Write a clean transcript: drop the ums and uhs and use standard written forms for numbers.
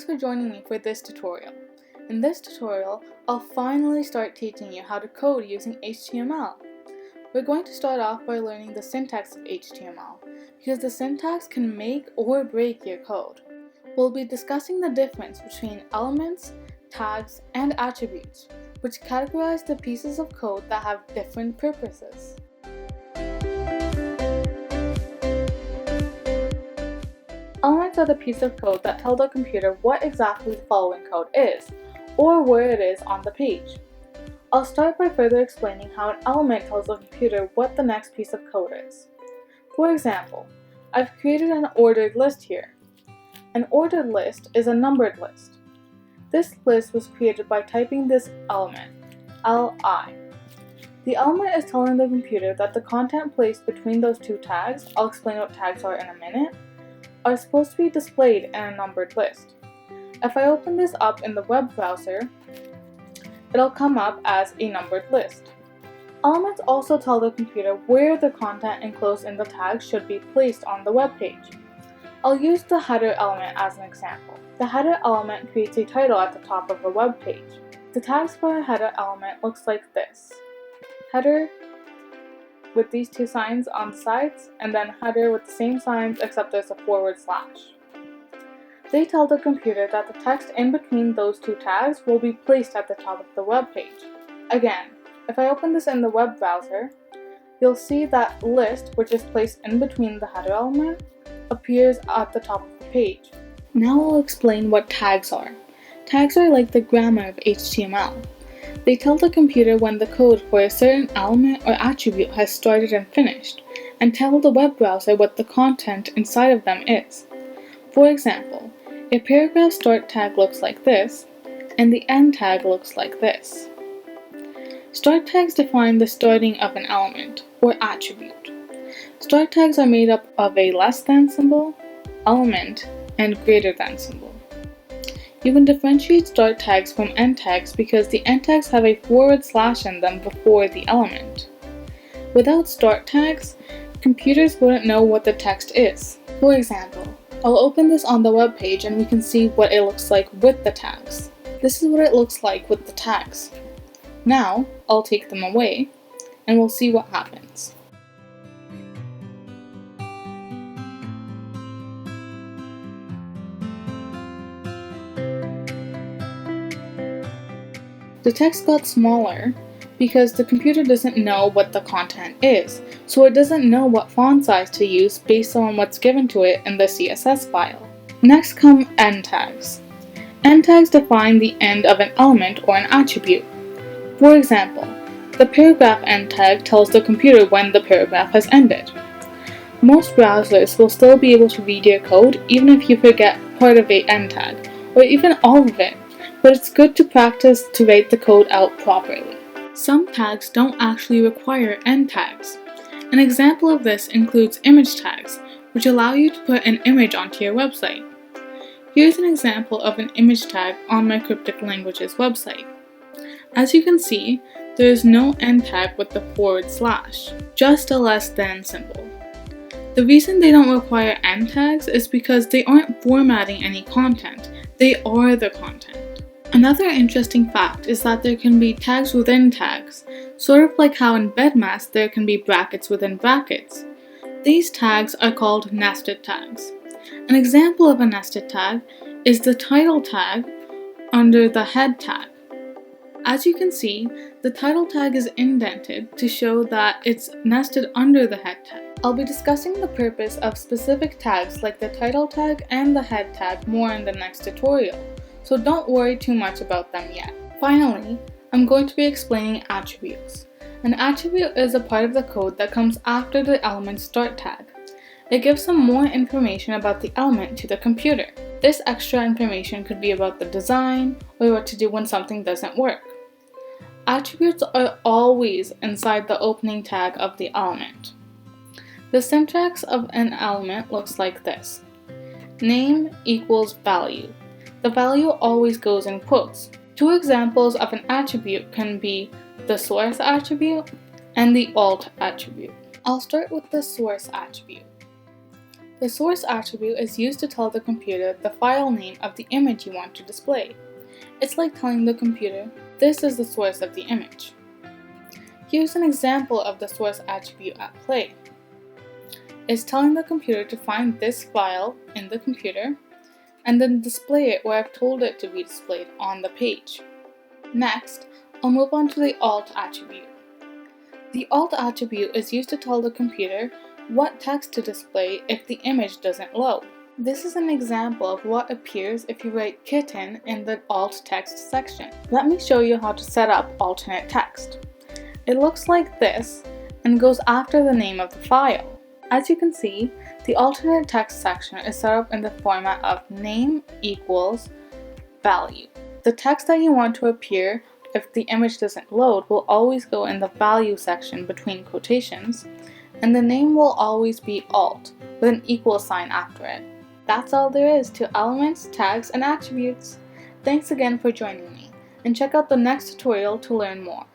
for joining me for this tutorial. In this tutorial, I'll finally start teaching you how to code using HTML. We're going to start off by learning the syntax of HTML, because the syntax can make or break your code. We'll be discussing the difference between elements, tags, and attributes, which categorize the pieces of code that have different purposes. Elements are the piece of code that tell the computer what exactly the following code is, or where it is on the page. I'll start by further explaining how an element tells the computer what the next piece of code is. For example, I've created an ordered list here. An ordered list is a numbered list. This list was created by typing this element, li. The element is telling the computer that the content placed between those two tags, I'll explain what tags are in a minute, are supposed to be displayed in a numbered list. If I open this up in the web browser, it'll come up as a numbered list. Elements also tell the computer where the content enclosed in the tag should be placed on the web page. I'll use the header element as an example. The header element creates a title at the top of a web page. The tags for a header element looks like this. Header with these two signs on the sides, and then header with the same signs except there's a /. They tell the computer that the text in between those two tags will be placed at the top of the web page. Again, if I open this in the web browser, you'll see that list, which is placed in between the header element, appears at the top of the page. Now I'll explain what tags are. Tags are like the grammar of HTML. They tell the computer when the code for a certain element or attribute has started and finished, and tell the web browser what the content inside of them is. For example, a paragraph start tag looks like this, and the end tag looks like this. Start tags define the starting of an element, or attribute. Start tags are made up of a less than symbol, element, and greater than symbol. You can differentiate start tags from end tags because the end tags have a / in them before the element. Without start tags, computers wouldn't know what the text is. For example, I'll open this on the web page and we can see what it looks like with the tags. This is what it looks like with the tags. Now, I'll take them away and we'll see what happens. The text got smaller because the computer doesn't know what the content is, so it doesn't know what font size to use based on what's given to it in the CSS file. Next come end tags. End tags define the end of an element or an attribute. For example, the paragraph end tag tells the computer when the paragraph has ended. Most browsers will still be able to read your code even if you forget part of a end tag, or even all of it, but it's good to practice to write the code out properly. Some tags don't actually require end tags. An example of this includes image tags, which allow you to put an image onto your website. Here's an example of an image tag on my Cryptic Languages website. As you can see, there is no end tag with the /, just a less than symbol. The reason they don't require end tags is because they aren't formatting any content, they are the content. Another interesting fact is that there can be tags within tags, sort of like how in BEDMAS there can be brackets within brackets. These tags are called nested tags. An example of a nested tag is the title tag under the head tag. As you can see, the title tag is indented to show that it's nested under the head tag. I'll be discussing the purpose of specific tags like the title tag and the head tag more in the next tutorial, so don't worry too much about them yet. Finally, I'm going to be explaining attributes. An attribute is a part of the code that comes after the element start tag. It gives some more information about the element to the computer. This extra information could be about the design or what to do when something doesn't work. Attributes are always inside the opening tag of the element. The syntax of an element looks like this. Name equals value. The value always goes in quotes. Two examples of an attribute can be the source attribute and the alt attribute. I'll start with the source attribute. The source attribute is used to tell the computer the file name of the image you want to display. It's like telling the computer, this is the source of the image. Here's an example of the source attribute at play. It's telling the computer to find this file in the computer and then display it where I've told it to be displayed on the page. Next, I'll move on to the alt attribute. The alt attribute is used to tell the computer what text to display if the image doesn't load. This is an example of what appears if you write kitten in the alt text section. Let me show you how to set up alternate text. It looks like this and goes after the name of the file. As you can see, the alternate text section is set up in the format of name equals value. The text that you want to appear if the image doesn't load will always go in the value section between quotations, and the name will always be alt with an equal sign after it. That's all there is to elements, tags, and attributes. Thanks again for joining me, and check out the next tutorial to learn more.